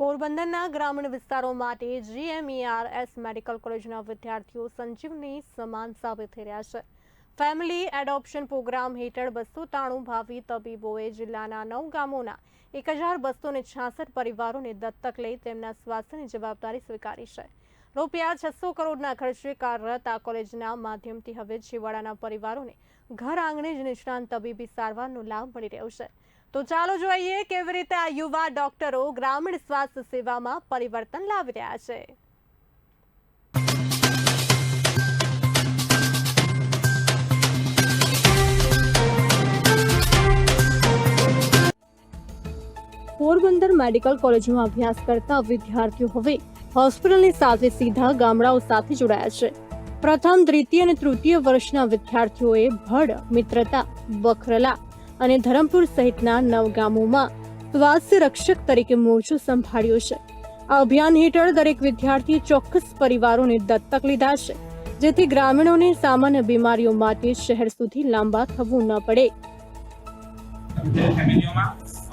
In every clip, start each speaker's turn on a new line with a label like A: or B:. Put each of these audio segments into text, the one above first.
A: પોરબંદરના ગ્રામીણ વિસ્તારો માટે GMERS મેડિકલ કોલેજના વિદ્યાર્થીઓ સંજીવની સમાન સાબિત થઈ રહ્યા છે। ફેમિલી એડોપ્શન પ્રોગ્રામ હેઠળ 293 ભાવિ તબીબોએ જિલ્લાના 9 ગામોના 1266 પરિવારોને દત્તક લઈ તેમના સ્વાસ્થ્યની જવાબદારી સ્વીકારી છે। રૂપિયા 600 કરોડના ખર્ચે કાર્યરત આ કોલેજના માધ્યમથી હવે છેવાડાના પરિવારોને ઘર આંગણે જ નિષ્ણાંત તબીબી સારવારનો લાભ મળી રહ્યો છે। તો ચાલો જોઈએ કેવી રીતે આ યુવા ડોક્ટરો ગ્રામીણ સ્વાસ્થ્ય સેવામાં પરિવર્તન લાવી રહ્યા છે। પોરબંદર મેડિકલ કોલેજમાં અભ્યાસ કરતા વિદ્યાર્થીઓ હવે હોસ્પિટલની સાથે સીધા ગામડાઓ સાથે જોડાયા છે। પ્રથમ, દ્વિતીય અને તૃતીય વર્ષના વિદ્યાર્થીઓએ ભડ, મિત્રતા, બખરલા અને ધરમપુર સહિતના 9 ગામોમાં સ્વાસ્થ્ય રક્ષક તરીકે મોરચો સંભાળ્યો છે। આ અભિયાન હેઠળ દરેક વિદ્યાર્થીએ ચોક્કસ પરિવારોને દત્તક લીધા છે, જેથી ગ્રામીણોને સામાન્ય બીમારીઓ માટે શહેર સુધી લાંબા થવું ન પડે।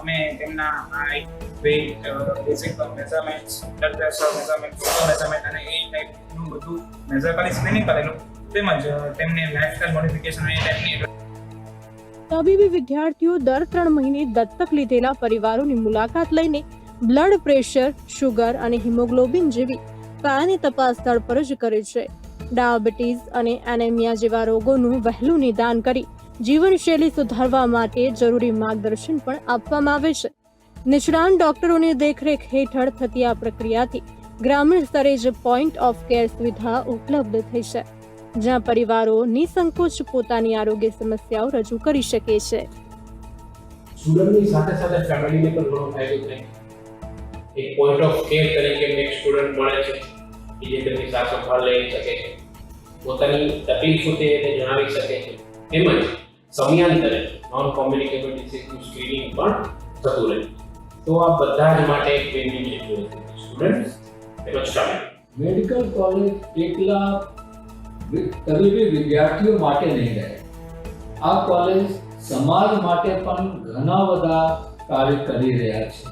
B: અમે તેમના height, weight, basic measurements, blood pressure measurement, sugar measurement અને એ ટાઈપનું બધું મેઝર કરી સ્ક્રીનિંગ કરેલું, તેમજ તેમને લાઇફસ્ટાઇલ મોડિફિકેશન એ ટાઈપની
A: તબીબી વિદ્યાર્થીઓ દર 3 મહિને દત્તક લીધેલા પરિવારોની મુલાકાત લઈને બ્લડ પ્રેશર, શુગર અને હિમોગ્લોબિન જેવી કાયમી તપાસ સ્થળ પર જ કરે છે। ડાયાબિટીસ અને એનેમિયા જેવા રોગોનું વહેલું નિદાન કરી જીવનશૈલી સુધારવા માટે જરૂરી માર્ગદર્શન પણ આપવામાં આવે છે। નિષ્ણાંત ડોક્ટરોની દેખરેખ હેઠળ થતી આ પ્રક્રિયાથી ગ્રામીણ સ્તરે જ પોઈન્ટ ઓફ કેર સુવિધા ઉપલબ્ધ થઈ છે, જ્યાં પરિવારો નિસંકોચ પોતાની આરોગ્ય સમસ્યાઓ રજૂ કરી શકે છે।
C: સ્ટુડન્ટની સાથે સાથે ફેમિલીને પણ ઘણો ફાયદો થાય। એક પોઈન્ટ ઓફ કેર તરીકે એક સ્ટુડન્ટ મળે છે કે જે તેમની સાર સંભાળ લઈ શકે છે, પોતાની તકલીફો તે જણાવી શકે છે, તેમજ સમયાંતરે નોન કોમ્યુનિકેબલ ડિસીઝનું સ્ક્રીનિંગ પણ થતું રહે। તો આ બધા જ માટે એક વિન-વિન સિચ્યુએશન છે, સ્ટુડન્ટ તેમજ ફેમિલી।
D: મેડિકલ કોલેજ એકલા તબીબી વિદ્યાર્થીઓ માટે નહીં રહે, આ કોલેજ સમાજ માટે પણ ઘણા બધા કાર્ય કરી રહ્યા છે।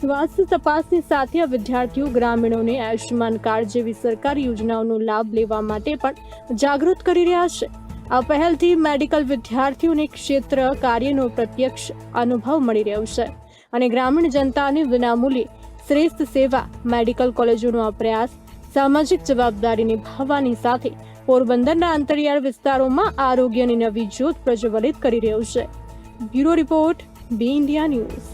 A: સ્વાસ્થ્ય તપાસની સાથે આ વિદ્યાર્થીઓ ગ્રામીણોને આયુષ્યમાન કાર્ડ જેવી સરકારી યોજનાઓનો લાભ લેવા માટે પણ જાગૃત કરી રહ્યા છે। આ પહેલથી મેડિકલ વિદ્યાર્થીઓને ક્ષેત્ર કાર્યનો પ્રત્યક્ષ અનુભવ મળી રહ્યો છે અને ગ્રામીણ જનતાને વિનામૂલ્યે શ્રેષ્ઠ સેવા મેડિકલ કોલેજોનો આ પ્રયાસ સામાજિક જવાબદારી નિભાવવાની સાથે પોરબંદરના અંતરિયાળ વિસ્તારોમાં આરોગ્યની નવી જ્યોત પ્રજ્વલિત કરી રહ્યો છે। બ્યુરો રિપોર્ટ, બી ઇન્ડિયા ન્યૂઝ।